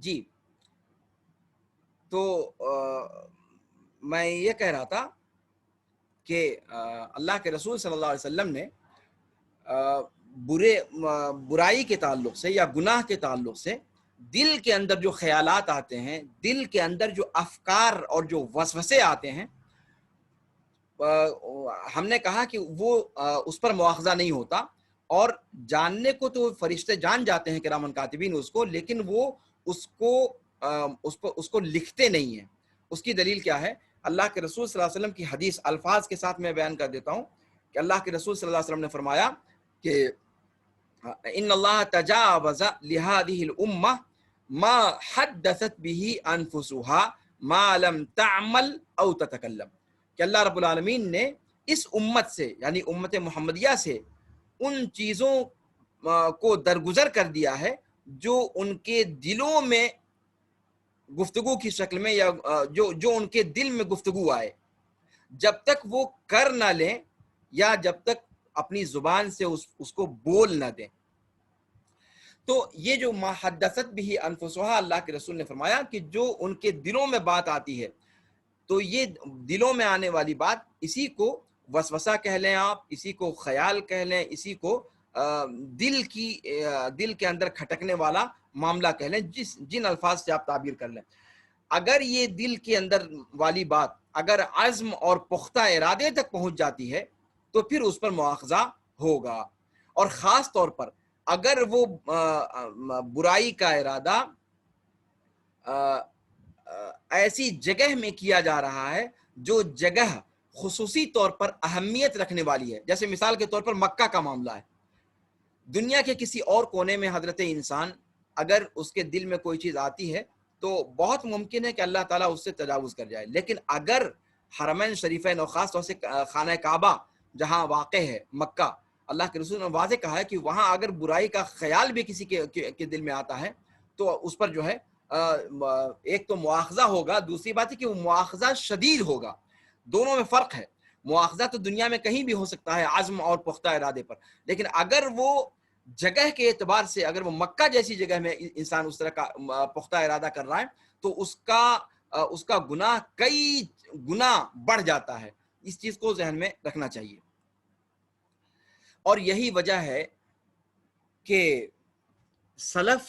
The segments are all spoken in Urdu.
جی تو میں یہ کہہ رہا تھا کہ اللہ کے رسول صلی اللہ علیہ وسلم نے برائی کے تعلق سے یا گناہ کے تعلق سے دل کے اندر جو خیالات آتے ہیں، دل کے اندر جو افکار اور جو وسوسے آتے ہیں، ہم نے کہا کہ وہ اس پر مواخذہ نہیں ہوتا، اور جاننے کو تو فرشتے جان جاتے ہیں کرامن کاتبین اس کو، لیکن وہ اس کو لکھتے نہیں ہیں۔ اس کی دلیل کیا ہے؟ اللہ کے رسول صلی اللہ علیہ وسلم کی حدیث الفاظ کے ساتھ میں بیان کر دیتا ہوں کہ اللہ کے رسول صلی اللہ علیہ وسلم نے فرمایا کہ ان اللہ تجاوز لهذه الامه ما حدثت به انفسها ما لم تعمل او تتکلم، کہ اللہ رب العالمین نے اس امت سے یعنی امت محمدیہ سے ان چیزوں کو درگزر کر دیا ہے جو ان کے دلوں میں گفتگو کی شکل میں یا جو ان کے دل میں گفتگو آئے، جب تک وہ کر نہ لیں یا جب تک اپنی زبان سے اس کو بول نہ دیں۔ تو یہ جو ما حدثت بھی انفسها، اللہ کے رسول نے فرمایا کہ جو ان کے دلوں میں بات آتی ہے، تو یہ دلوں میں آنے والی بات، اسی کو وسوسہ کہہ لیں آپ، اسی کو خیال کہہ لیں، اسی کو دل کے اندر کھٹکنے والا معاملہ کہہ لیں، جن الفاظ سے آپ تعبیر کر لیں۔ اگر یہ دل کے اندر والی بات اگر عزم اور پختہ ارادے تک پہنچ جاتی ہے تو پھر اس پر مواخذہ ہوگا، اور خاص طور پر اگر وہ برائی کا ارادہ ایسی جگہ میں کیا جا رہا ہے جو جگہ خصوصی طور پر اہمیت رکھنے والی ہے، جیسے مثال کے طور پر مکہ کا معاملہ ہے۔ دنیا کے کسی اور کونے میں حضرت انسان اگر اس کے دل میں کوئی چیز آتی ہے تو بہت ممکن ہے کہ اللہ تعالیٰ اس سے تجاوز کر جائے، لیکن اگر حرمین شریفین اور خاص طور سے خانہ کعبہ جہاں واقع ہے مکہ، اللہ کے رسول نے واضح کہا ہے کہ وہاں اگر برائی کا خیال بھی کسی کے دل میں آتا ہے تو اس پر جو ہے ایک تو مواخذہ ہوگا، دوسری بات ہے کہ وہ مواخذہ شدید ہوگا۔ دونوں میں فرق ہے۔ مواخذہ تو دنیا میں کہیں بھی ہو سکتا ہے عزم اور پختہ ارادے پر، لیکن اگر وہ جگہ کے اعتبار سے اگر وہ مکہ جیسی جگہ میں انسان اس طرح کا پختہ ارادہ کر رہا ہے تو اس کا گناہ کئی گنا بڑھ جاتا ہے۔ اس چیز کو ذہن میں رکھنا چاہیے، اور یہی وجہ ہے کہ سلف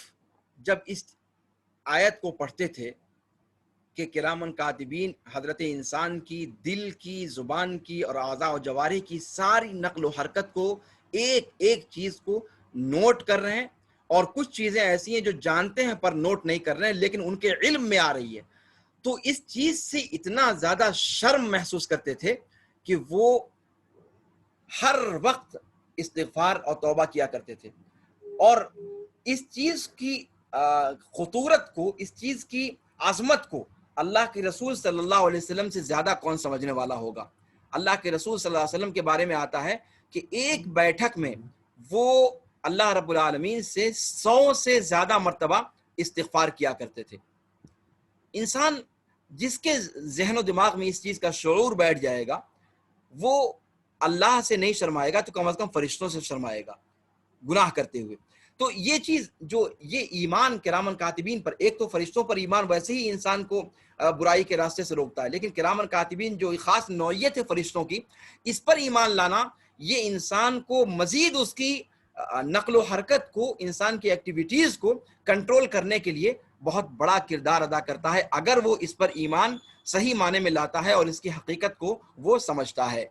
جب اس آیت کو پڑھتے تھے کہ کرامن کاتبین حضرت انسان کی دل کی، زبان کی اور اعضاء و جوارح کی ساری نقل و حرکت کو، ایک ایک چیز کو نوٹ کر رہے ہیں، اور کچھ چیزیں ایسی ہیں جو جانتے ہیں پر نوٹ نہیں کر رہے ہیں لیکن ان کے علم میں آ رہی ہے، تو اس چیز سے اتنا زیادہ شرم محسوس کرتے تھے کہ وہ ہر وقت استغفار اور توبہ کیا کرتے تھے۔ اور اس چیز کی خطورت کو، اس چیز کی عظمت کو اللہ کے رسول صلی اللہ علیہ وسلم سے زیادہ کون سمجھنے والا ہوگا؟ اللہ کے رسول صلی اللہ علیہ وسلم کے بارے میں آتا ہے کہ ایک بیٹھک میں وہ اللہ رب العالمین سے 100 سے زیادہ مرتبہ استغفار کیا کرتے تھے۔ انسان جس کے ذہن و دماغ میں اس چیز کا شعور بیٹھ جائے گا وہ اللہ سے نہیں شرمائے گا تو کم از کم فرشتوں سے شرمائے گا گناہ کرتے ہوئے۔ تو یہ چیز جو یہ ایمان کرامن کاتبین پر، ایک تو فرشتوں پر ایمان ویسے ہی انسان کو برائی کے راستے سے روکتا ہے، لیکن کرامن کاتبین جو خاص نوعیت ہے فرشتوں کی، اس پر ایمان لانا یہ انسان کو مزید اس کی نقل و حرکت کو، انسان کی ایکٹیویٹیز کو کنٹرول کرنے کے لیے بہت بڑا کردار ادا کرتا ہے، اگر وہ اس پر ایمان صحیح معنی میں لاتا ہے اور اس کی حقیقت کو وہ سمجھتا ہے۔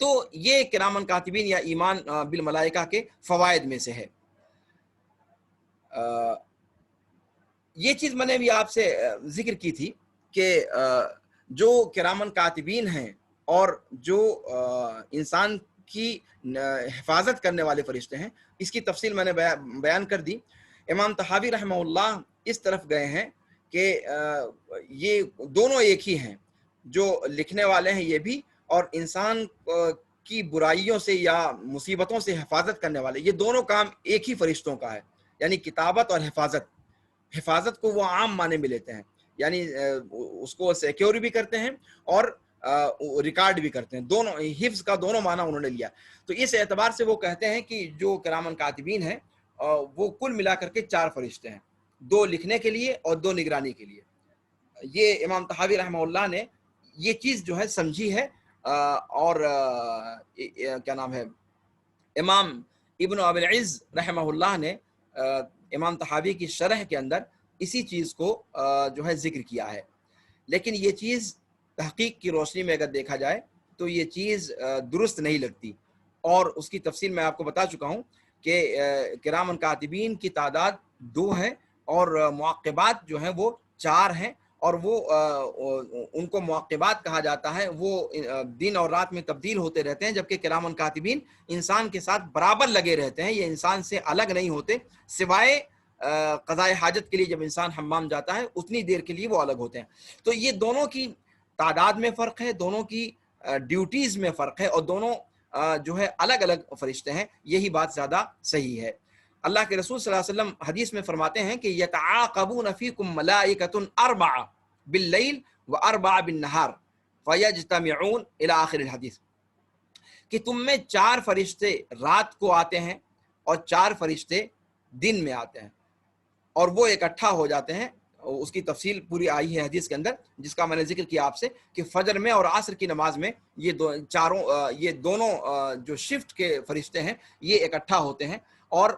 تو یہ کرامن کاتبین یا ایمان بالملائکہ کے فوائد میں سے ہے۔ یہ چیز میں نے بھی آپ سے ذکر کی تھی کہ جو کرامن کاتبین ہیں اور جو انسان کی حفاظت کرنے والے فرشتے ہیں، اس کی تفصیل میں نے بیان کر دی۔ امام طحاوی رحمہ اللہ اس طرف گئے ہیں کہ یہ دونوں ایک ہی ہیں، جو لکھنے والے ہیں یہ بھی، اور انسان کی برائیوں سے یا مصیبتوں سے حفاظت کرنے والے، یہ دونوں کام ایک ہی فرشتوں کا ہے، یعنی کتابت اور حفاظت۔ حفاظت کو وہ عام معنی میں لیتے ہیں، یعنی اس کو سیکیور بھی کرتے ہیں اور ریکارڈ بھی کرتے ہیں، دونوں حفظ کا دونوں معنی انہوں نے لیا۔ تو اس اعتبار سے وہ کہتے ہیں کہ جو کرامن کاتبین ہیں وہ کل ملا کر کے 4 فرشتے ہیں، دو لکھنے کے لیے اور دو نگرانی کے لیے. یہ امام طحاوی رحمہ اللہ نے یہ چیز جو ہے سمجھی ہے. اور کیا نام ہے، امام ابن ابی العز رحمہ اللہ نے امام طحاوی کی شرح کے اندر اسی چیز کو جو ہے ذکر کیا ہے. لیکن یہ چیز تحقیق کی روشنی میں اگر دیکھا جائے تو یہ چیز درست نہیں لگتی، اور اس کی تفصیل میں آپ کو بتا چکا ہوں کہ کرام کاتبین کی تعداد 2 ہے اور معقبات جو ہیں وہ 4 ہیں، اور وہ ان کو معقبات کہا جاتا ہے. وہ دن اور رات میں تبدیل ہوتے رہتے ہیں، جبکہ کرام کاتبین انسان کے ساتھ برابر لگے رہتے ہیں، یہ انسان سے الگ نہیں ہوتے، سوائے قضاء حاجت کے لیے جب انسان حمام جاتا ہے اتنی دیر کے لیے وہ الگ ہوتے ہیں. تو یہ دونوں کی تعداد میں فرق ہے، دونوں کی ڈیوٹیز میں فرق ہے، اور دونوں جو ہے الگ الگ فرشتے ہیں. یہی بات زیادہ صحیح ہے. اللہ کے رسول صلی اللہ علیہ وسلم حدیث میں فرماتے ہیں کہ یتعاقبون فیکم ملائکۃ 4 باللیل و4 بالنہار فیجتمعون الی آخر الحدیث، کہ تم میں 4 فرشتے رات کو آتے ہیں اور 4 فرشتے دن میں آتے ہیں، اور وہ اکٹھا ہو جاتے ہیں. اس کی تفصیل پوری آئی ہے حدیث کے اندر، جس کا میں نے ذکر کیا آپ سے کہ فجر میں اور عصر کی نماز میں یہ دونوں جو شفٹ کے فرشتے ہیں یہ اکٹھا ہوتے ہیں اور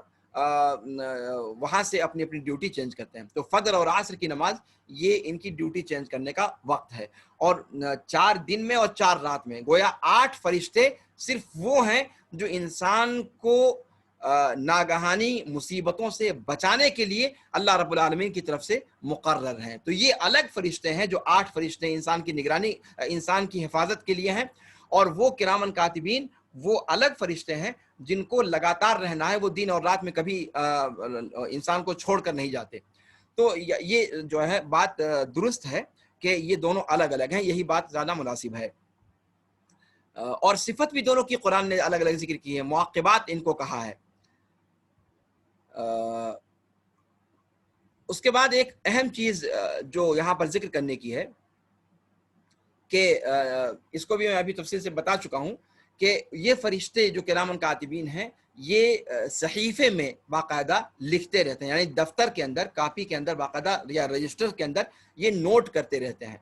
وہاں سے اپنی اپنی ڈیوٹی چینج کرتے ہیں. تو فجر اور عصر کی نماز یہ ان کی ڈیوٹی چینج کرنے کا وقت ہے، اور 4 دن میں اور 4 رات میں. گویا 8 فرشتے صرف وہ ہیں جو انسان کو ناگہانی مصیبتوں سے بچانے کے لیے اللہ رب العالمین کی طرف سے مقرر ہیں. تو یہ الگ فرشتے ہیں جو 8 فرشتے انسان کی نگرانی، انسان کی حفاظت کے لیے ہیں، اور وہ کرامن کاتبین وہ الگ فرشتے ہیں جن کو لگاتار رہنا ہے، وہ دن اور رات میں کبھی انسان کو چھوڑ کر نہیں جاتے. تو یہ جو ہے بات درست ہے کہ یہ دونوں الگ الگ ہیں، یہی بات زیادہ مناسب ہے. اور صفت بھی دونوں کی قرآن نے الگ الگ ذکر کی ہے، معقبات ان کو کہا ہے. اس کے بعد ایک اہم چیز جو یہاں پر ذکر کرنے کی ہے کہ اس کو بھی میں ابھی تفصیل سے بتا چکا ہوں کہ یہ فرشتے جو کرامن کاتبین ہیں یہ صحیفے میں باقاعدہ لکھتے رہتے ہیں، یعنی دفتر کے اندر، کاپی کے اندر باقاعدہ یا رجسٹر کے اندر یہ نوٹ کرتے رہتے ہیں.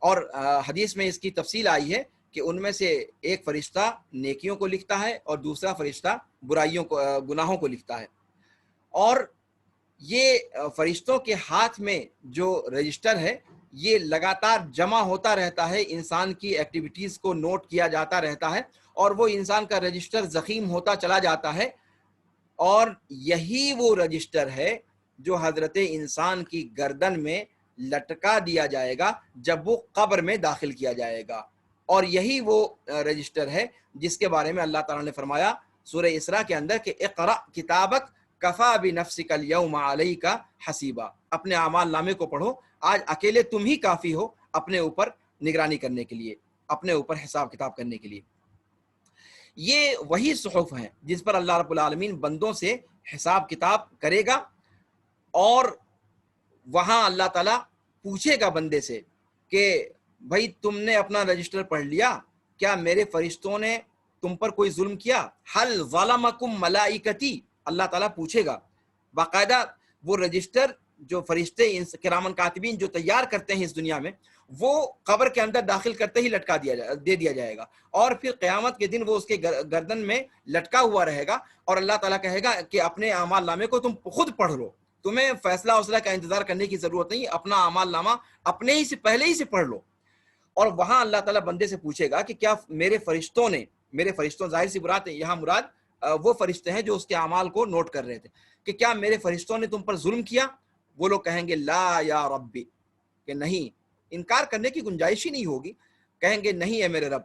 اور حدیث میں اس کی تفصیل آئی ہے کہ ان میں سے ایک فرشتہ نیکیوں کو لکھتا ہے اور دوسرا فرشتہ برائیوں کو، گناہوں کو لکھتا ہے. اور یہ فرشتوں کے ہاتھ میں جو رجسٹر ہے یہ لگاتار جمع ہوتا رہتا ہے، انسان کی ایکٹیویٹیز کو نوٹ کیا جاتا رہتا ہے، اور وہ انسان کا رجسٹر ضخیم ہوتا چلا جاتا ہے. اور یہی وہ رجسٹر ہے جو حضرت انسان کی گردن میں لٹکا دیا جائے گا جب وہ قبر میں داخل کیا جائے گا. اور یہی وہ رجسٹر ہے جس کے بارے میں اللہ تعالیٰ نے فرمایا سورہ اسراء کے اندر کہ اقرأ کتابک کفا بنفسک اليوم علیک حسیبا، اپنے اعمال نامے کو پڑھو، آج اکیلے تم ہی کافی ہو اپنے اوپر نگرانی کرنے کے لیے، اپنے اوپر حساب کتاب کرنے کے لیے. یہ وہی صحف ہیں جس پر اللہ رب العالمین بندوں سے حساب کتاب کرے گا، اور وہاں اللہ تعالیٰ پوچھے گا بندے سے کہ بھائی تم نے اپنا رجسٹر پڑھ لیا، کیا میرے فرشتوں نے تم پر کوئی ظلم کیا؟ حل ظلمکم ملائکتی، اللہ تعالیٰ پوچھے گا. باقاعدہ وہ رجسٹر جو فرشتے کرامن کاتبین جو تیار کرتے ہیں اس دنیا میں، وہ قبر کے اندر داخل کرتے ہی لٹکا دے دیا جائے گا، اور پھر قیامت کے دن وہ اس کے گردن میں لٹکا ہوا رہے گا، اور اللہ تعالیٰ کہے گا کہ اپنے اعمال نامے کو تم خود پڑھ لو، تمہیں فیصلہ وصلہ کا انتظار کرنے کی ضرورت نہیں، اپنا اعمال نامہ اپنے ہی سے پہلے ہی سے پڑھ لو. اور وہاں اللہ تعالیٰ بندے سے پوچھے گا کہ کیا میرے فرشتوں ظاہر سی مراد یہاں مراد وہ فرشتے ہیں جو اس کے اعمال کو نوٹ کر رہے تھے، کہ کیا میرے فرشتوں نے تم پر ظلم کیا؟ وہ لوگ کہیں گے لا یا ربی، کہ نہیں، انکار کرنے کی گنجائش ہی نہیں ہوگی، کہیں گے نہیں ہے میرے رب.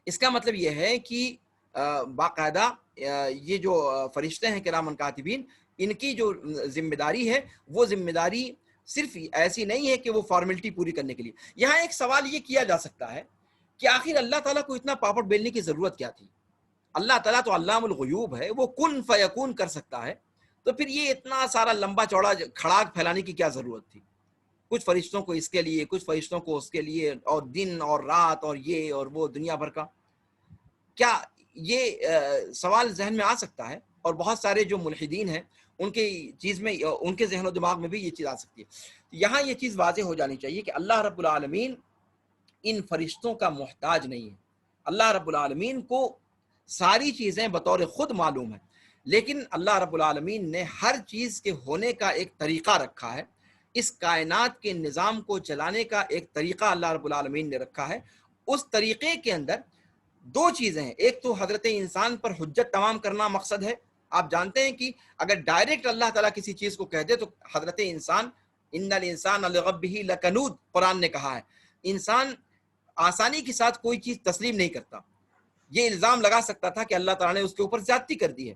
اس کا مطلب یہ ہے کہ باقاعدہ یہ جو فرشتے ہیں کرامن کاتبین، ان کی جو ذمہ داری ہے وہ ذمہ داری صرف ایسی نہیں ہے کہ وہ فارمیلٹی پوری کرنے کے لیے. یہاں ایک سوال یہ کیا جا سکتا ہے کہ آخر اللہ تعالیٰ کو اتنا پاپڑ بیلنے کی ضرورت کیا تھی؟ اللہ تعالیٰ تو علام الغیوب ہے، وہ کن فیکون کر سکتا ہے، تو پھر یہ اتنا سارا لمبا چوڑا کھڑاک پھیلانے کی کیا ضرورت تھی؟ کچھ فرشتوں کو اس کے لیے، کچھ فرشتوں کو اس کے لیے، اور دن اور رات اور یہ اور وہ دنیا بھر کا. کیا یہ سوال ذہن میں آ سکتا ہے؟ اور بہت سارے جو ملحدین ہیں ان کے چیز میں، ان کے ذہن و دماغ میں بھی یہ چیز آ سکتی ہے۔ یہاں یہ چیز واضح ہو جانی چاہیے کہ اللہ رب العالمین ان فرشتوں کا محتاج نہیں ہے۔ اللہ رب العالمین کو ساری چیزیں بطور خود معلوم ہے، لیکن اللہ رب العالمین نے ہر چیز کے ہونے کا ایک طریقہ رکھا ہے، اس کائنات کے نظام کو چلانے کا ایک طریقہ اللہ رب العالمین نے رکھا ہے۔ اس طریقے کے اندر دو چیزیں ہیں، ایک تو حضرت انسان پر حجت تمام کرنا مقصد ہے۔ آپ جانتے ہیں کہ اگر ڈائریکٹ اللہ تعالیٰ کسی چیز کو کہہ دے تو حضرت انسان، ان الانسان لربہ لکنود، قرآن نے کہا ہے انسان آسانی کے ساتھ کوئی چیز تسلیم نہیں کرتا۔ یہ الزام لگا سکتا تھا کہ اللہ تعالیٰ نے اس کے اوپر زیادتی کر دی ہے۔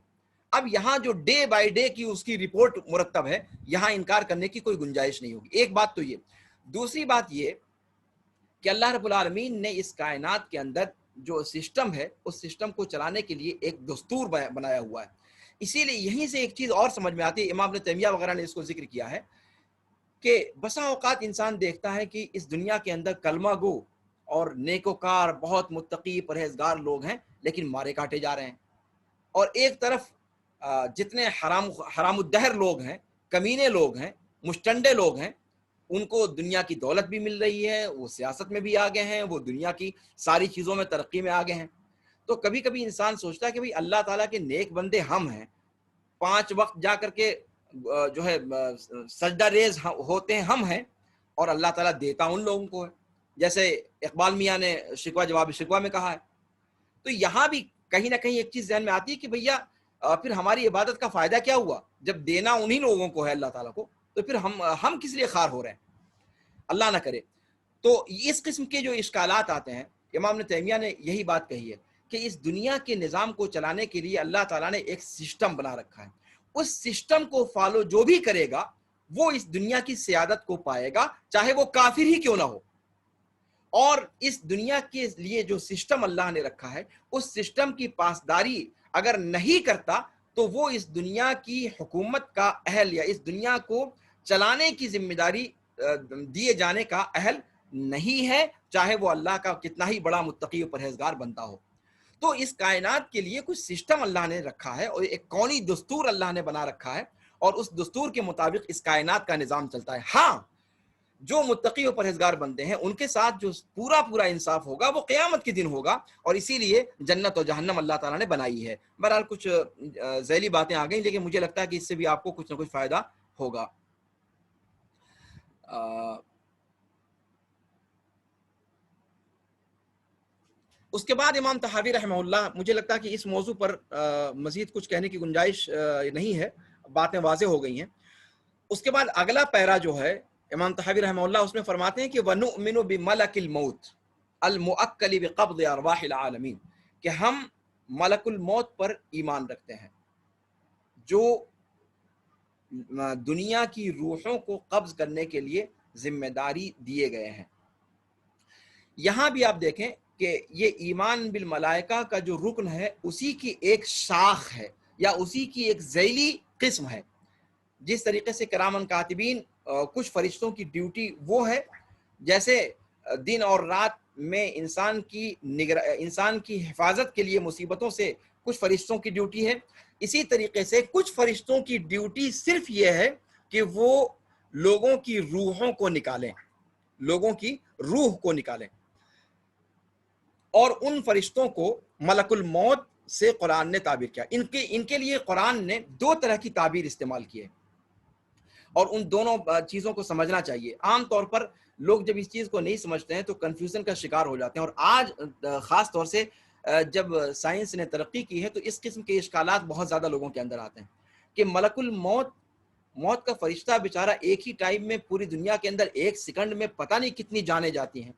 اب یہاں جو ڈے بائی ڈے کی اس کی رپورٹ مرتب ہے، یہاں انکار کرنے کی کوئی گنجائش نہیں ہوگی۔ ایک بات تو یہ، دوسری بات یہ کہ اللہ رب العالمین نے اس کائنات کے اندر جو سسٹم ہے، اس سسٹم کو چلانے کے لیے ایک دستور بنایا ہوا ہے۔ اسی لیے یہیں سے ایک چیز اور سمجھ میں آتی ہے، امام ابن تیمیہ وغیرہ نے اس کو ذکر کیا ہے کہ بسا اوقات انسان دیکھتا ہے کہ اس دنیا کے اندر کلمہ گو اور نیکوکار، بہت متقی پرہیزگار لوگ ہیں، لیکن مارے کاٹے جا رہے ہیں، اور ایک طرف جتنے حرام الدہر لوگ ہیں، کمینے لوگ ہیں، مشٹنڈے لوگ ہیں، ان کو دنیا کی دولت بھی مل رہی ہے، وہ سیاست میں بھی آگے ہیں، وہ دنیا کی ساری چیزوں میں ترقی میں آگے ہیں۔ تو کبھی کبھی انسان سوچتا ہے کہ بھئی اللہ تعالیٰ کے نیک بندے ہم ہیں، 5 وقت جا کر کے جو ہے سجدہ ریز ہوتے ہیں ہم ہیں، اور اللہ تعالیٰ دیتا ان لوگوں کو ہے، جیسے اقبال میاں نے شکوہ جواب شکوہ میں کہا ہے۔ تو یہاں بھی کہیں نہ کہیں ایک چیز ذہن میں آتی ہے کہ بھیا پھر ہماری عبادت کا فائدہ کیا ہوا جب دینا انہی لوگوں کو ہے اللہ تعالیٰ کو، تو پھر ہم کس لیے خار ہو رہے ہیں؟ اللہ نہ کرے۔ تو اس قسم کے جو اشکالات آتے ہیں، امام ابن تیمیہ نے یہی بات کہی ہے کہ اس دنیا کے نظام کو چلانے کے لیے اللہ تعالیٰ نے ایک سسٹم بنا رکھا ہے، اس سسٹم کو فالو جو بھی کرے گا وہ اس دنیا کی سیادت کو پائے گا، چاہے وہ کافر ہی کیوں نہ ہو۔ اور اس دنیا کے لیے جو سسٹم اللہ نے رکھا ہے، اس سسٹم کی پاسداری اگر نہیں کرتا تو وہ اس دنیا کی حکومت کا اہل یا اس دنیا کو چلانے کی ذمہ داری دیے جانے کا اہل نہیں ہے، چاہے وہ اللہ کا کتنا ہی بڑا متقی و پرہیزگار بنتا ہو۔ تو اس کائنات کے لیے کچھ سسٹم اللہ نے رکھا ہے، اور ایک کونی دستور اللہ نے بنا رکھا ہے، اور اس دستور کے مطابق اس کائنات کا نظام چلتا ہے۔ ہاں، جو متقی و پرہیزگار بندے ہیں ان کے ساتھ جو پورا انصاف ہوگا وہ قیامت کے دن ہوگا، اور اسی لیے جنت و جہنم اللہ تعالیٰ نے بنائی ہے۔ بہرحال کچھ ذیلی باتیں آ گئیں، لیکن مجھے لگتا ہے کہ اس سے بھی آپ کو کچھ نہ کچھ فائدہ ہوگا۔ اس کے بعد امام طحاوی رحمہ اللہ، مجھے لگتا ہے کہ اس موضوع پر مزید کچھ کہنے کی گنجائش نہیں ہے، باتیں واضح ہو گئی ہیں۔ اس کے بعد اگلا پیرا جو ہے امام طحاوی رحمہ اللہ، اس میں فرماتے ہیں کہ وَنُؤْمِنُ بِمَلَكِ الْمَوْتِ الْمُؤَكَّلِ بِقَبْضِ أَرْوَاحِ الْعَالَمِينَ، کہ ہم ملک الموت پر ایمان رکھتے ہیں جو دنیا کی روحوں کو قبض کرنے کے لیے ذمہ داری دیے گئے ہیں۔ یہاں بھی آپ دیکھیں کہ یہ ایمان بالملائکہ کا جو رکن ہے اسی کی ایک شاخ ہے یا اسی کی ایک ذیلی قسم ہے۔ جس طریقے سے کرامن کاتبین کچھ فرشتوں کی ڈیوٹی وہ ہے جیسے دن اور رات میں انسان کی حفاظت کے لیے مصیبتوں سے کچھ فرشتوں کی ڈیوٹی ہے، اسی طریقے سے کچھ فرشتوں کی ڈیوٹی صرف یہ ہے کہ وہ لوگوں کی روحوں کو نکالیں، لوگوں کی روح کو نکالیں۔ اور ان فرشتوں کو ملک الموت سے قرآن نے تعبیر کیا۔ ان کے لیے قرآن نے 2 طرح کی تعبیر استعمال کی ہے، اور ان دونوں چیزوں کو سمجھنا چاہیے۔ عام طور پر لوگ جب اس چیز کو نہیں سمجھتے ہیں تو کنفیوژن کا شکار ہو جاتے ہیں، اور آج خاص طور سے جب سائنس نے ترقی کی ہے تو اس قسم کے اشکالات بہت زیادہ لوگوں کے اندر آتے ہیں کہ ملک الموت، موت کا فرشتہ بیچارہ ایک ہی ٹائم میں پوری دنیا کے اندر 1 سیکنڈ میں پتہ نہیں کتنی جانیں جاتی ہیں،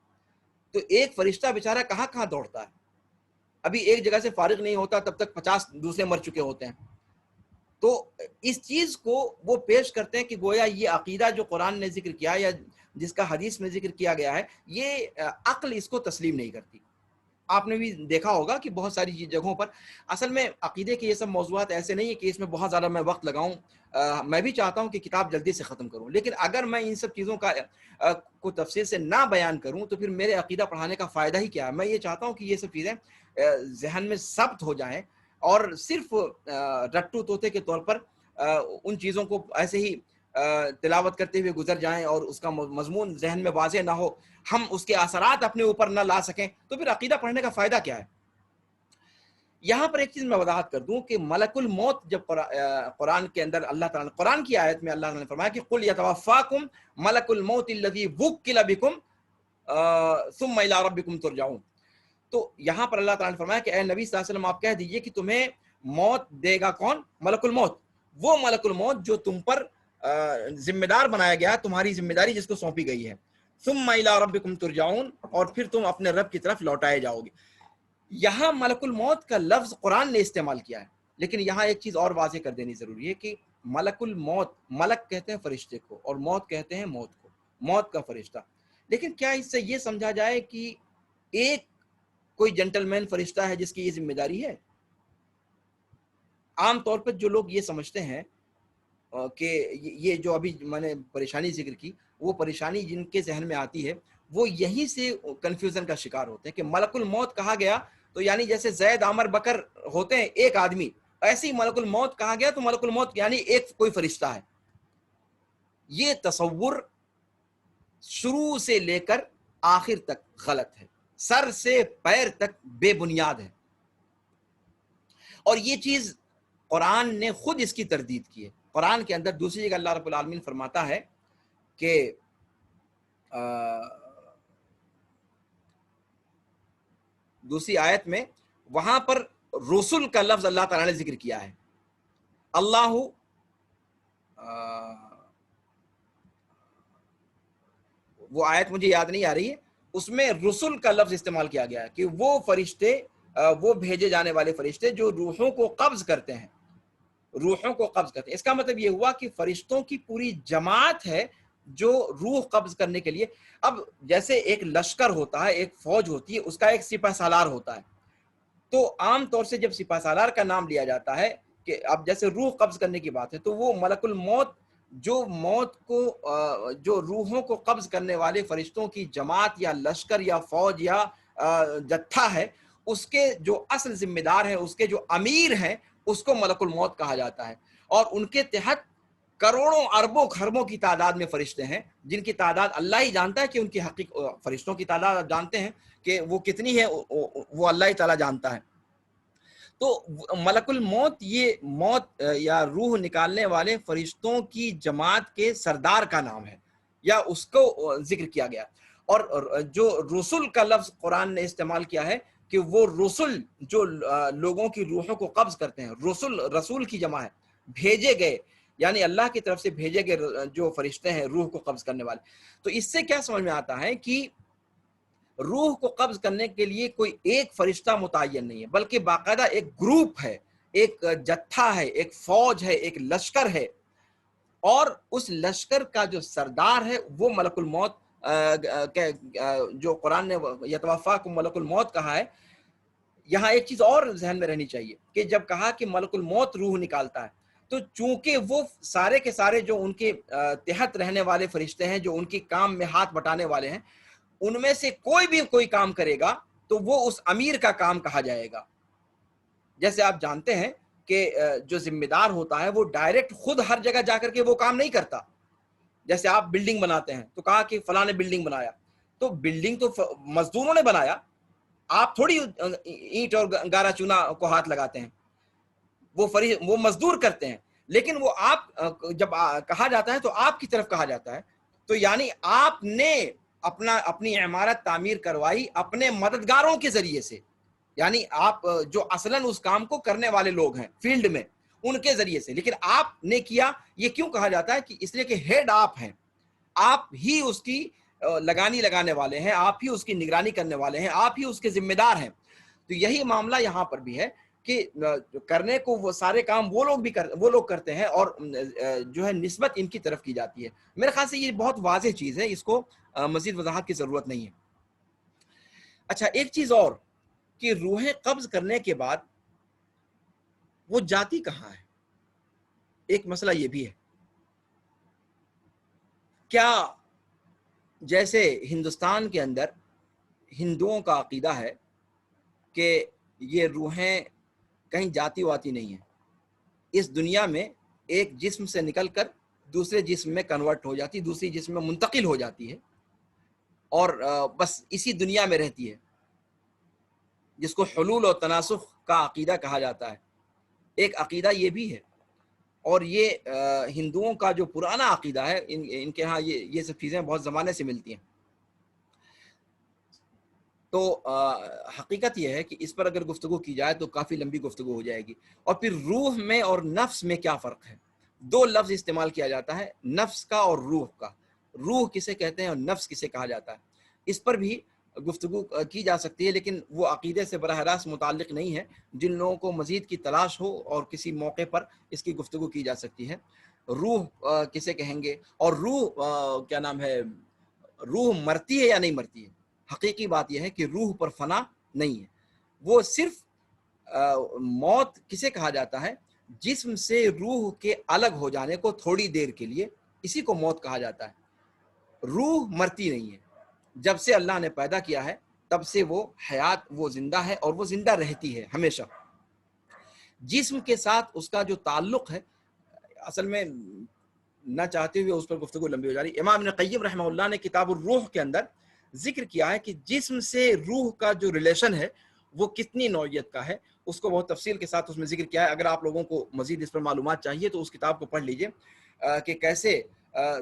تو ایک فرشتہ بیچارہ کہاں کہاں دوڑتا ہے، ابھی ایک جگہ سے فارغ نہیں ہوتا تب تک 50 دوسرے مر چکے ہوتے ہیں۔ تو اس چیز کو وہ پیش کرتے ہیں کہ گویا یہ عقیدہ جو قرآن نے ذکر کیا یا جس کا حدیث میں ذکر کیا گیا ہے، یہ عقل اس کو تسلیم نہیں کرتی۔ آپ نے بھی دیکھا ہوگا کہ بہت ساری جگہوں پر اصل میں عقیدے کے یہ سب موضوعات ایسے نہیں ہے کہ اس میں بہت زیادہ میں وقت لگاؤں۔ میں بھی چاہتا ہوں کہ کتاب جلدی سے ختم کروں، لیکن اگر میں ان سب چیزوں کا کو تفصیل سے نہ بیان کروں تو پھر میرے عقیدہ پڑھانے کا فائدہ ہی کیا ہے۔ میں یہ چاہتا ہوں کہ یہ سب چیزیں ذہن میں ثبت ہو جائیں اور صرف رٹو طوطے کے طور پر ان چیزوں کو ایسے ہی تلاوت کرتے ہوئے گزر جائیں اور اس کا مضمون ذہن میں واضح نہ ہو، ہم اس کے اثرات اپنے اوپر نہ لا سکیں، تو پھر عقیدہ پڑھنے کا فائدہ کیا ہے؟ یہاں پر ایک چیز میں وضاحت کر دوں کہ ملک الموت جب قرآن کے اندر اللہ تعالیٰ نے، قرآن کی آیت میں اللہ تعالیٰ نے فرمایا کہ قل یتوفاکم ملک الموت الذی وکل بکم ثم الی ربکم ترجعون، تو یہاں پر اللہ تعالیٰ نے فرمایا کہ اے نبی صلی اللہ علیہ وسلم آپ کہہ دیجئے کہ تمہیں موت دے گا کون؟ ملک الموت، وہ ملک الموت جو تم پر ذمہ دار بنایا گیا، تمہاری ذمہ داری جس کو سونپی گئی ہے، ثم الی ربکم ترجعون، اور پھر تم اپنے رب کی طرف لوٹائے جاؤ گے۔ یہاں ملک الموت کا لفظ قرآن نے استعمال کیا ہے، لیکن یہاں ایک چیز اور واضح کر دینی ضروری ہے کہ ملک الموت، ملک کہتے ہیں فرشتے کو اور موت کہتے ہیں موت کو، موت کا فرشتہ، لیکن کیا اس سے یہ سمجھا جائے کہ ایک کوئی جنٹل مین فرشتہ ہے جس کی یہ ذمہ داری ہے؟ عام طور پر جو لوگ یہ سمجھتے ہیں کہ یہ جو ابھی میں نے پریشانی ذکر کی، وہ پریشانی جن کے ذہن میں آتی ہے وہ یہیں سے کنفیوژن کا شکار ہوتے ہیں کہ ملک الموت کہا گیا تو یعنی جیسے زید عامر بکر ہوتے ہیں ایک آدمی، ایسے ہی ملک الموت کہا گیا تو ملک الموت یعنی ایک کوئی فرشتہ ہے۔ یہ تصور شروع سے لے کر آخر تک غلط ہے، سر سے پیر تک بے بنیاد ہے، اور یہ چیز قرآن نے خود اس کی تردید کی ہے۔ قرآن کے اندر دوسری جگہ اللہ رب العالمین فرماتا ہے کہ دوسری آیت میں وہاں پر رسول کا لفظ اللہ تعالیٰ نے ذکر کیا ہے، اللہ وہ آیت مجھے یاد نہیں آ رہی ہے، اس میں رسول کا لفظ استعمال کیا گیا ہے کہ وہ فرشتے، وہ بھیجے جانے والے فرشتے جو روحوں کو قبض کرتے ہیں، روحوں کو قبض کرتے ہیں۔ اس کا مطلب یہ ہوا کہ فرشتوں کی پوری جماعت ہے جو روح قبض کرنے کے لیے، اب جیسے ایک لشکر ہوتا ہے، ایک فوج ہوتی ہے، اس کا ایک سپہ سالار ہوتا ہے، تو عام طور سے جب سپہ سالار کا نام لیا جاتا ہے کہ اب جیسے روح قبض کرنے کی بات ہے تو وہ ملک الموت جو موت کو، جو روحوں کو قبض کرنے والے فرشتوں کی جماعت یا لشکر یا فوج یا جتھا ہے، اس کے جو اصل ذمہ دار ہیں، اس کے جو امیر ہیں، اس کو ملک الموت کہا جاتا ہے، اور ان کے تحت کروڑوں اربوں خربوں کی تعداد میں فرشتے ہیں جن کی تعداد اللہ ہی جانتا ہے کہ ان کی فرشتوں کی تعداد جانتے ہیں کہ وہ کتنی ہے، وہ اللہ ہی تعالیٰ جانتا ہے۔ تو ملک الموت یہ موت یا روح نکالنے والے فرشتوں کی جماعت کے سردار کا نام ہے یا اس کو ذکر کیا گیا، اور جو رسول کا لفظ قرآن نے استعمال کیا ہے کہ وہ رسول جو لوگوں کی روحوں کو قبض کرتے ہیں، رسول کی جمع ہے، بھیجے گئے، یعنی اللہ کی طرف سے بھیجے گئے جو فرشتے ہیں روح کو قبض کرنے والے۔ تو اس سے کیا سمجھ میں آتا ہے کہ روح کو قبض کرنے کے لیے کوئی ایک فرشتہ متعین نہیں ہے، بلکہ باقاعدہ ایک گروپ ہے، ایک جتھا ہے، ایک فوج ہے، ایک لشکر ہے، اور اس لشکر کا جو سردار ہے وہ ملک الموت، جو قرآن نے یتوفاکم ملک الموت کہا ہے۔ یہاں ایک چیز اور ذہن میں رہنی چاہیے کہ جب کہا کہ ملک الموت روح نکالتا ہے تو چونکہ وہ سارے کے سارے جو ان کے تحت رہنے والے فرشتے ہیں، جو ان کی کام میں ہاتھ بٹانے والے ہیں، ان میں سے کوئی بھی کوئی کام کرے گا تو وہ اس امیر کا کام کہا جائے گا۔ جیسے آپ جانتے ہیں کہ جو ذمہ دار ہوتا ہے وہ ڈائریکٹ خود ہر جگہ جا کر کے وہ کام نہیں کرتا۔ جیسے آپ بلڈنگ بناتے ہیں تو کہا کہ فلاں نے بلڈنگ بنایا، تو بلڈنگ تو مزدوروں نے بنایا، آپ تھوڑی اینٹ اور گارا چونا کو ہاتھ لگاتے ہیں، وہ مزدور کرتے ہیں، لیکن وہ آپ جب کہا جاتا ہے تو آپ کی طرف کہا جاتا ہے، تو یعنی آپ نے اپنی عمارت تعمیر کروائی اپنے مددگاروں کے ذریعے سے، یعنی آپ جو اصلاً اس کام کو کرنے والے لوگ ہیں فیلڈ میں ان کے ذریعے سے، لیکن آپ نے کیا۔ یہ کیوں کہا جاتا ہے؟ کہ اس لیے کہ ہیڈ آپ ہیں، آپ ہی اس کی لگانے والے ہیں، آپ ہی اس کی نگرانی کرنے والے ہیں، آپ ہی اس کے ذمہ دار ہیں۔ تو یہی معاملہ یہاں پر بھی ہے کہ کرنے کو وہ سارے کام وہ لوگ کرتے ہیں، اور جو ہے نسبت ان کی طرف کی جاتی ہے۔ میرے خیال سے یہ بہت واضح چیز ہے، اس کو مزید وضاحت کی ضرورت نہیں ہے۔ اچھا، ایک چیز اور کہ روحیں قبض کرنے کے بعد وہ جاتی کہاں ہے، ایک مسئلہ یہ بھی ہے۔ کیا جیسے ہندوستان کے اندر ہندوؤں کا عقیدہ ہے کہ یہ روحیں کہیں جاتی واتی نہیں ہے، اس دنیا میں ایک جسم سے نکل کر دوسرے جسم میں کنورٹ ہو جاتی، دوسری جسم میں منتقل ہو جاتی ہے، اور بس اسی دنیا میں رہتی ہے، جس کو حلول اور تناسخ کا عقیدہ کہا جاتا ہے۔ ایک عقیدہ یہ بھی ہے، اور یہ ہندوؤں کا جو پرانا عقیدہ ہے، ان کے ہاں یہ سب چیزیں بہت زمانے سے ملتی ہیں۔ تو حقیقت یہ ہے کہ اس پر اگر گفتگو کی جائے تو کافی لمبی گفتگو ہو جائے گی۔ اور پھر روح میں اور نفس میں کیا فرق ہے؟ دو لفظ استعمال کیا جاتا ہے، نفس کا اور روح کا۔ روح کسے کہتے ہیں اور نفس کسے کہا جاتا ہے، اس پر بھی گفتگو کی جا سکتی ہے، لیکن وہ عقیدے سے براہ راست متعلق نہیں ہے۔ جن لوگوں کو مزید کی تلاش ہو اور کسی موقع پر اس کی گفتگو کی جا سکتی ہے۔ روح کسے کہیں گے، اور روح کیا نام ہے، روح مرتی ہے یا نہیں مرتی ہے؟ حقیقی بات یہ ہے کہ روح پر فنا نہیں ہے، وہ صرف موت کسے کہا جاتا ہے؟ جسم سے روح کے الگ ہو جانے کو تھوڑی دیر کے لیے، اسی کو موت کہا جاتا ہے۔ روح مرتی نہیں ہے، جب سے اللہ نے پیدا کیا ہے تب سے وہ حیات، وہ زندہ ہے اور وہ زندہ رہتی ہے ہمیشہ۔ جسم کے ساتھ اس کا جو تعلق ہے، اصل میں نہ چاہتے ہوئے اس پر گفتگو لمبی ہو جا رہی۔ امام ابن قیم رحمہ اللہ نے کتاب الروح کے اندر ذکر کیا ہے کہ جسم سے روح کا جو ریلیشن ہے وہ کتنی نوعیت کا ہے، اس کو بہت تفصیل کے ساتھ اس میں ذکر کیا ہے۔ اگر آپ لوگوں کو مزید اس پر معلومات چاہیے تو اس کتاب کو پڑھ لیجئے، کہ کیسے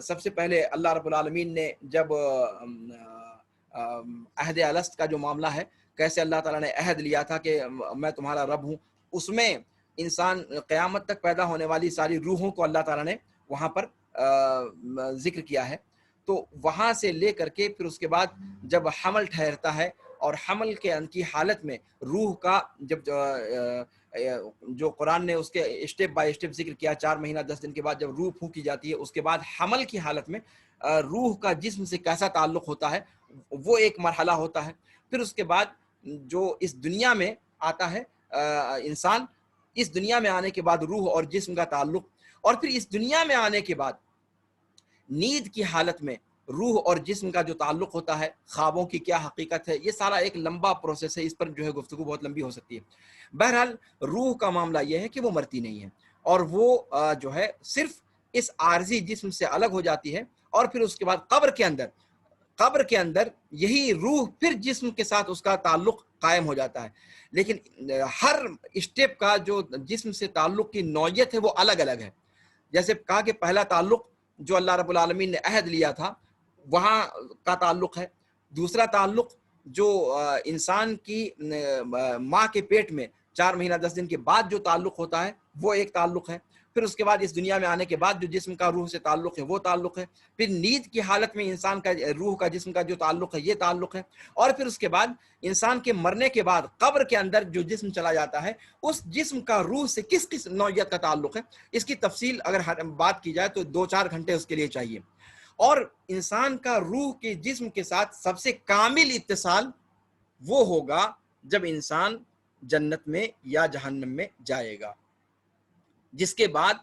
سب سے پہلے اللہ رب العالمین نے جب عہد الست کا جو معاملہ ہے، کیسے اللہ تعالیٰ نے عہد لیا تھا کہ میں تمہارا رب ہوں، اس میں انسان قیامت تک پیدا ہونے والی ساری روحوں کو اللہ تعالیٰ نے وہاں پر ذکر کیا ہے۔ تو وہاں سے لے کر کے پھر اس کے بعد جب حمل ٹھہرتا ہے، اور حمل کے کی حالت میں روح کا جب جو قرآن نے اس کے اسٹیپ بائی اسٹیپ ذکر کیا، 4 مہینہ 10 دن کے بعد جب روح پھونکی جاتی ہے، اس کے بعد حمل کی حالت میں روح کا جسم سے کیسا تعلق ہوتا ہے، وہ ایک مرحلہ ہوتا ہے۔ پھر اس کے بعد جو اس دنیا میں آتا ہے انسان، اس دنیا میں آنے کے بعد روح اور جسم کا تعلق، اور پھر اس دنیا میں آنے کے بعد نیند کی حالت میں روح اور جسم کا جو تعلق ہوتا ہے، خوابوں کی کیا حقیقت ہے، یہ سارا ایک لمبا پروسیس ہے، اس پر جو ہے گفتگو بہت لمبی ہو سکتی ہے۔ بہرحال روح کا معاملہ یہ ہے کہ وہ مرتی نہیں ہے، اور وہ جو ہے صرف اس عارضی جسم سے الگ ہو جاتی ہے، اور پھر اس کے بعد قبر کے اندر یہی روح پھر جسم کے ساتھ اس کا تعلق قائم ہو جاتا ہے۔ لیکن ہر اسٹیپ کا جو جسم سے تعلق کی نوعیت ہے وہ الگ الگ ہے۔ جیسے کہا کہ پہلا تعلق جو اللہ رب العالمین نے عہد لیا تھا وہاں کا تعلق ہے، دوسرا تعلق جو انسان کی ماں کے پیٹ میں 4 مہینہ 10 دن کے بعد جو تعلق ہوتا ہے وہ ایک تعلق ہے، پھر اس کے بعد اس دنیا میں آنے کے بعد جو جسم کا روح سے تعلق ہے وہ تعلق ہے، پھر نیند کی حالت میں انسان کا روح کا جسم کا جو تعلق ہے یہ تعلق ہے، اور پھر اس کے بعد انسان کے مرنے کے بعد قبر کے اندر جو جسم چلا جاتا ہے اس جسم کا روح سے کس نوعیت کا تعلق ہے۔ اس کی تفصیل اگر بات کی جائے تو 2-4 گھنٹے اس کے لیے چاہیے۔ اور انسان کا روح کے جسم کے ساتھ سب سے کامل اتصال وہ ہوگا جب انسان جنت میں یا جہنم میں جائے گا، جس کے بعد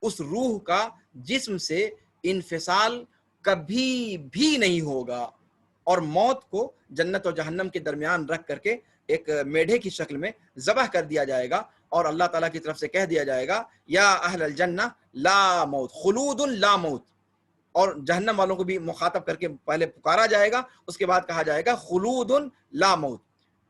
اس روح کا جسم سے انفصال کبھی بھی نہیں ہوگا، اور موت کو جنت اور جہنم کے درمیان رکھ کر کے ایک میڈھے کی شکل میں ذبح کر دیا جائے گا، اور اللہ تعالیٰ کی طرف سے کہہ دیا جائے گا یا اہل الجنہ لا موت، خلود لا موت، اور جہنم والوں کو بھی مخاطب کر کے پہلے پکارا جائے گا، اس کے بعد کہا جائے گا خلود لا موت،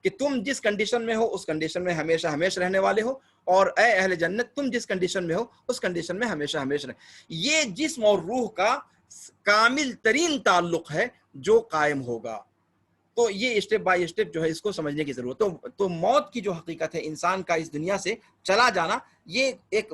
کہ تم جس کنڈیشن میں ہو اس کنڈیشن میں ہمیشہ ہمیشہ رہنے والے ہو، اور اے اہل جنت تم جس کنڈیشن میں ہو اس کنڈیشن میں ہمیشہ ہمیشہ رہے۔ یہ جسم اور روح کا کامل ترین تعلق ہے جو قائم ہوگا۔ تو یہ اسٹیپ بائی اسٹیپ جو ہے اس کو سمجھنے کی ضرورت ہے۔ تو موت کی جو حقیقت ہے، انسان کا اس دنیا سے چلا جانا، یہ ایک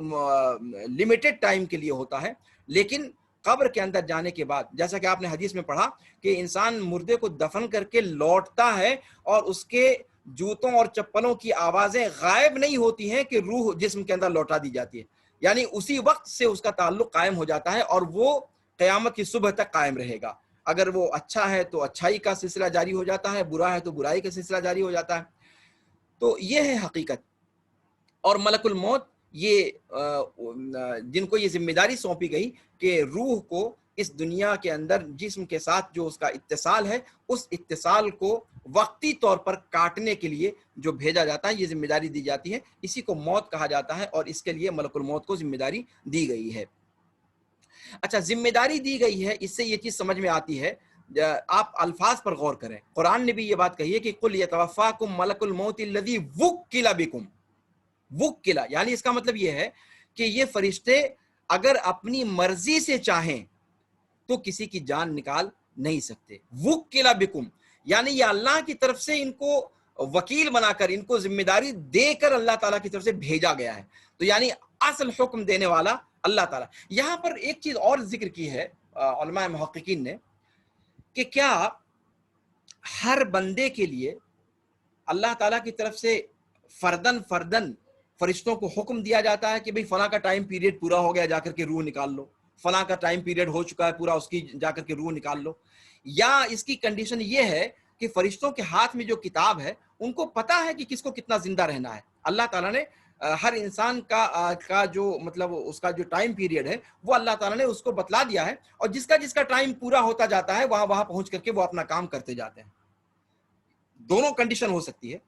لمیٹڈ ٹائم کے لیے ہوتا ہے، لیکن قبر کے اندر جانے کے بعد جیسا کہ آپ نے حدیث میں پڑھا کہ انسان مردے کو دفن کر کے لوٹتا ہے اور اس کے جوتوں اور چپلوں کی آوازیں غائب نہیں ہوتی ہیں کہ روح جسم کے اندر لوٹا دی جاتی ہے، یعنی اسی وقت سے اس کا تعلق قائم ہو جاتا ہے، اور وہ قیامت کی صبح تک قائم رہے گا۔ اگر وہ اچھا ہے تو اچھائی کا سلسلہ جاری ہو جاتا ہے، برا ہے تو برائی کا سلسلہ جاری ہو جاتا ہے۔ تو یہ ہے حقیقت۔ اور ملک الموت، یہ جن کو یہ ذمہ داری سونپی گئی کہ روح کو اس دنیا کے اندر جسم کے ساتھ جو اس کا اتصال ہے اس اتصال کو وقتی طور پر کاٹنے کے لیے جو بھیجا جاتا ہے یہ ذمہ داری دی جاتی ہے، اسی کو موت کہا جاتا ہے اور اس کے لیے ملک الموت کو ذمہ داری دی گئی ہے۔ اچھا، ذمہ داری دی گئی ہے، اس سے یہ چیز سمجھ میں آتی ہے، آپ الفاظ پر غور کریں، قرآن نے بھی یہ بات کہی ہے کہ قل یتوفاکم ملک الموت الذی وکل بکم، وکل یعنی اس کا مطلب یہ ہے کہ یہ فرشتے اگر اپنی مرضی سے چاہیں تو کسی کی جان نکال نہیں سکتے۔ وکل بکم یعنی یہ اللہ کی طرف سے ان کو وکیل بنا کر، ان کو ذمہ داری دے کر اللہ تعالیٰ کی طرف سے بھیجا گیا ہے، تو یعنی اصل حکم دینے والا اللہ تعالیٰ۔ یہاں پر ایک چیز اور ذکر کی ہے علماء محققین نے کہ کیا ہر بندے کے لیے اللہ تعالیٰ کی طرف سے فردن فرشتوں کو حکم دیا جاتا ہے کہ بھئی فلاں کا ٹائم پیریڈ پورا ہو گیا، جا کر کے روح نکال لو، فلاں کا ٹائم پیریڈ ہو چکا ہے پورا، اس کی جا کر کے روح نکال لو؟ یا اس کی کنڈیشن یہ ہے کہ فرشتوں کے ہاتھ میں جو کتاب ہے ان کو پتا ہے کہ کس کو کتنا زندہ رہنا ہے؟ اللہ تعالیٰ نے ہر انسان کا جو مطلب اس کا جو ٹائم پیریڈ ہے وہ اللہ تعالیٰ نے اس کو بتلا دیا ہے، اور جس کا ٹائم پورا ہوتا جاتا ہے وہاں پہنچ کر کے وہ اپنا کام کرتے جاتے ہیں۔ دونوں کنڈیشن ہو سکتی ہے،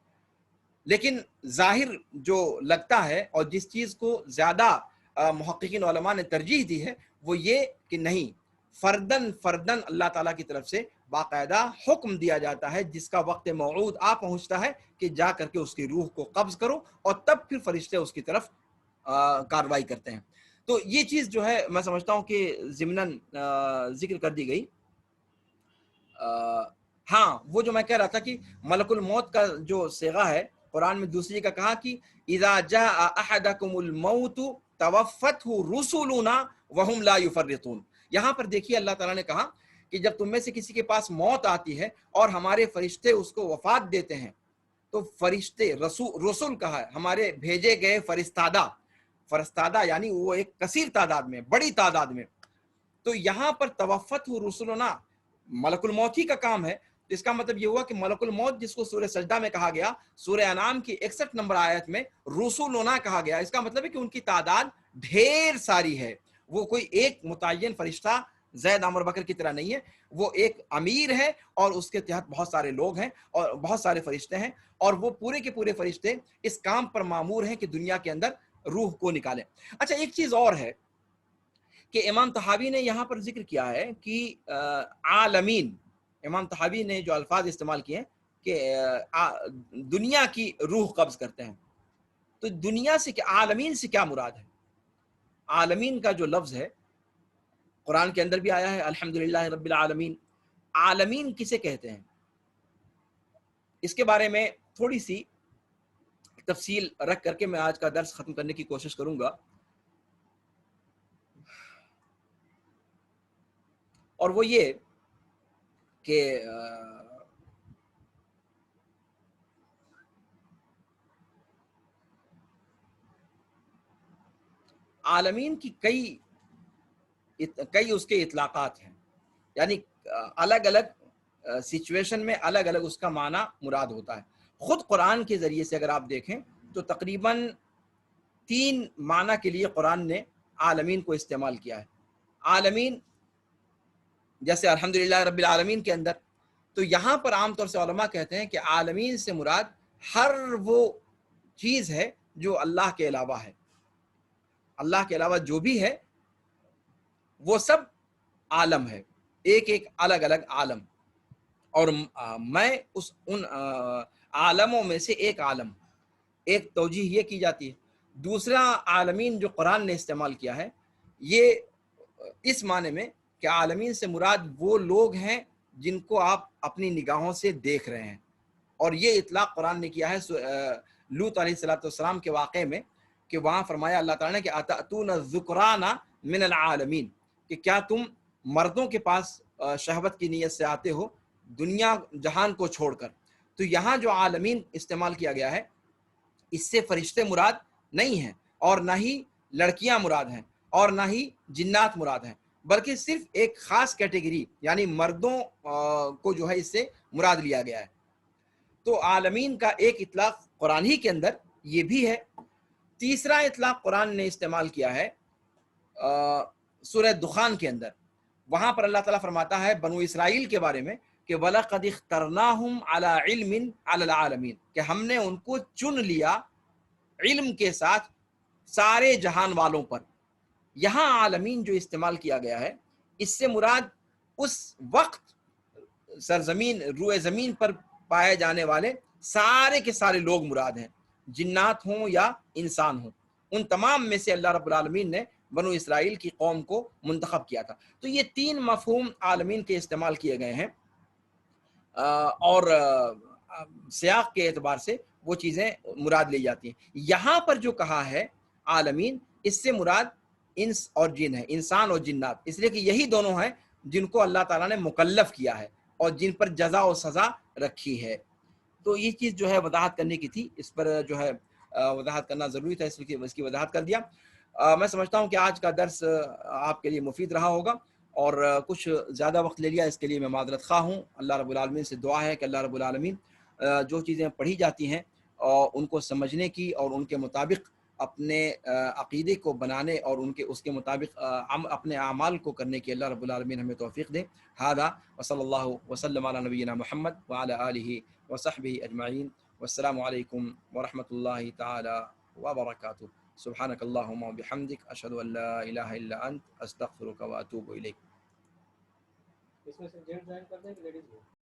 لیکن ظاہر جو لگتا ہے اور جس چیز کو زیادہ محققین علماء نے ترجیح دی ہے وہ یہ کہ نہیں، فردن اللہ تعالیٰ کی طرف سے باقاعدہ حکم دیا جاتا ہے، جس کا وقت موعود آ پہنچتا ہے کہ جا کر کے اس کی روح کو قبض کرو، اور تب پھر فرشتے اس کی طرف کارروائی کرتے ہیں۔ تو یہ چیز جو ہے میں سمجھتا ہوں کہ ضمناً ذکر کر دی گئی۔ ہاں، وہ جو میں کہہ رہا تھا کہ ملک الموت کا جو صیغہ ہے قرآن میں دوسری کا کہا کہ اذا جاء احدکم الموت توفته رسلنا وهم لا يفرطون۔ یہاں پر دیکھیے اللہ تعالیٰ نے کہا کہ جب تم میں سے کسی کے پاس موت آتی ہے اور ہمارے فرشتے اس کو وفات دیتے ہیں، تو فرشتے رسول کہا ہے، ہمارے بھیجے گئے فرستادہ یعنی وہ ایک کثیر تعداد میں، بڑی تعداد میں، تو یہاں پر توفته رسلنا ملک الموت ہی کا کام ہے۔ اس کا مطلب یہ ہوا کہ ملک الموت جس کو سورہ سجدہ میں کہا گیا، سورہ انعام کی 61 نمبر آیت میں رسولنا کہا گیا، اس کا مطلب ہے کہ ان کی تعداد ڈھیر ساری ہے، وہ کوئی ایک متعین فرشتہ زید عمر بکر کی طرح نہیں ہے، وہ ایک امیر ہے اور اس کے تحت بہت سارے لوگ ہیں اور بہت سارے فرشتے ہیں، اور وہ پورے کے پورے فرشتے اس کام پر مامور ہیں کہ دنیا کے اندر روح کو نکالیں۔ اچھا، ایک چیز اور ہے کہ امام طحاوی نے یہاں پر ذکر کیا ہے کہ عالمین، امام طحاوی نے جو الفاظ استعمال کیے ہیں کہ دنیا کی روح قبض کرتے ہیں، تو دنیا سے کیا، عالمین سے کیا مراد ہے؟ عالمین کا جو لفظ ہے قرآن کے اندر بھی آیا ہے، الحمدللہ رب العالمین، عالمین کسے کہتے ہیں؟ اس کے بارے میں تھوڑی سی تفصیل رکھ کر کے میں آج کا درس ختم کرنے کی کوشش کروں گا، اور وہ یہ کہ عالمین کی کئی اس کے اطلاقات ہیں، یعنی الگ الگ سچویشن میں الگ الگ اس کا معنی مراد ہوتا ہے۔ خود قرآن کے ذریعے سے اگر آپ دیکھیں تو تقریباً 3 معنی کے لیے قرآن نے عالمین کو استعمال کیا ہے۔ عالمین جیسے الحمدللہ رب العالمین کے اندر، تو یہاں پر عام طور سے علماء کہتے ہیں کہ عالمین سے مراد ہر وہ چیز ہے جو اللہ کے علاوہ ہے، اللہ کے علاوہ جو بھی ہے وہ سب عالم ہے، ایک الگ الگ عالم، اور میں ان عالموں میں سے ایک عالم، ایک توجیہ یہ کی جاتی ہے۔ دوسرا عالمین جو قرآن نے استعمال کیا ہے یہ اس معنی میں کہ عالمین سے مراد وہ لوگ ہیں جن کو آپ اپنی نگاہوں سے دیکھ رہے ہیں، اور یہ اطلاق قرآن نے کیا ہے لوط علیہ السلام کے واقعے میں، کہ وہاں فرمایا اللہ تعالیٰ نے کہ اتأتون الذکران من العالمین، کہ کیا تم مردوں کے پاس شہوت کی نیت سے آتے ہو دنیا جہان کو چھوڑ کر۔ تو یہاں جو عالمین استعمال کیا گیا ہے اس سے فرشتے مراد نہیں ہیں، اور نہ ہی لڑکیاں مراد ہیں، اور نہ ہی جنات مراد ہیں، بلکہ صرف ایک خاص کیٹیگری یعنی مردوں کو جو ہے اس سے مراد لیا گیا ہے۔ تو عالمین کا ایک اطلاق قرآن ہی کے اندر یہ بھی ہے۔ تیسرا اطلاق قرآن نے استعمال کیا ہے سورہ دخان کے اندر، وہاں پر اللہ تعالیٰ فرماتا ہے بنو اسرائیل کے بارے میں کہ وَلَقَدِ اخْتَرْنَاهُمْ عَلَىٰ عِلْمٍ عَلَى الْعَالَمِينَ، کہ ہم نے ان کو چن لیا علم کے ساتھ سارے جہان والوں پر۔ یہاں عالمین جو استعمال کیا گیا ہے، اس سے مراد اس وقت سرزمین روئے زمین پر پائے جانے والے سارے کے سارے لوگ مراد ہیں، جنات ہوں یا انسان ہوں، ان تمام میں سے اللہ رب العالمین نے بنو اسرائیل کی قوم کو منتخب کیا تھا۔ تو یہ تین مفہوم عالمین کے استعمال کیے گئے ہیں، اور سیاق کے اعتبار سے وہ چیزیں مراد لی جاتی ہیں۔ یہاں پر جو کہا ہے عالمین، اس سے مراد انس اور جن ہے، انسان اور جنات، اس لیے کہ یہی دونوں ہیں جن کو اللہ تعالیٰ نے مکلف کیا ہے اور جن پر جزا و سزا رکھی ہے۔ تو یہ چیز جو ہے وضاحت کرنے کی تھی، اس پر جو ہے وضاحت کرنا ضروری تھا، اس لیے اس کی وضاحت کر دیا۔ میں سمجھتا ہوں کہ آج کا درس آپ کے لیے مفید رہا ہوگا، اور کچھ زیادہ وقت لے لیا، اس کے لیے میں معذرت خواہ ہوں۔ اللہ رب العالمین سے دعا ہے کہ اللہ رب العالمین جو چیزیں پڑھی جاتی ہیں ان کو سمجھنے کی اور ان کے مطابق اپنے عقیدے کو بنانے اور اس کے مطابق اپنے اعمال کو کرنے کی اللہ رب العالمین ہمیں توفیق دے۔ ھذا وصلی اللہ وسلم علی نبینا محمد وعلی آلہ وصحبہ اجمعین، والسلام علیکم ورحمۃ اللہ تعالی وبرکاتہ۔ سبحانک اللہم وبحمدک، اشہد ان لا الہ الا انت، استغفرک واتوب الیک۔ اس میں سے جینٹ جوائن کر دیں کہ لیڈیز؟